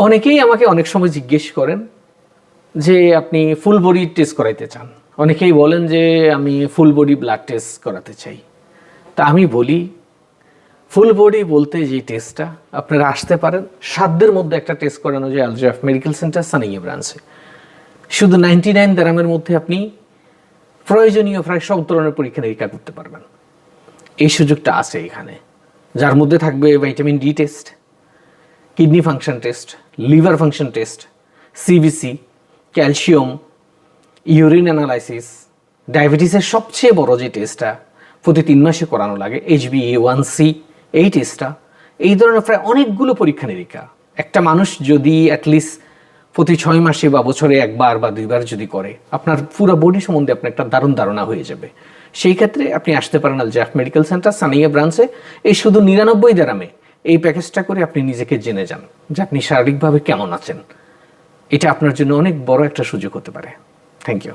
অনেকেই আমাকে অনেক সময় জিজ্ঞেস করেন যে আপনি ফুল বডি টেস্ট করাইতে চান, অনেকেই বলেন যে আমি ফুল বডি ব্লাড টেস্ট করাতে চাই। তা আমি বলি, ফুল বডি বলতে যে টেস্টটা আপনারা আসতে পারেন, সাধ্যের মধ্যে একটা টেস্ট করানো যায় আল-জাফ মেডিকেল সেন্টার সানাইয়া ব্রাঞ্চে। শুধু 99 দিরহামের মধ্যে আপনি প্রয়োজনীয় প্রায় সব ধরনের পরীক্ষা নিরীক্ষা করতে পারবেন। এই সুযোগটা আছে এখানে, যার মধ্যে থাকবে vitamin D test, kidney function test, liver function test, CBC, calcium, urine analysis, ডায়াবেটিসের সবচেয়ে বড় যে টেস্টটা প্রতি 3 মাসে করানো লাগে, HbA1c, এই টেস্টটা, এই ধরনের প্রায় অনেকগুলো পরীক্ষা নিরীক্ষা একটা মানুষ যদি অ্যাটলিস্ট প্রতি 6 মাসে বা বছরে 1 বার বা 2 বার যদি করে, আপনার পুরো বডি সম্বন্ধে আপনার একটা দারুণ ধারণা হয়ে যাবে। সেই ক্ষেত্রে আপনি আসতে পারেন আল-জাফ মেডিকেল সেন্টার সানাইয়া ব্রাঞ্চে। এই শুধু 99 দিরহামে এই প্যাকেজটা করে আপনি নিজেকে জেনে যান যে আপনি শারীরিকভাবে কেমন আছেন। এটা আপনার জন্য অনেক বড় একটা সুযোগ হতে পারে। Thank you.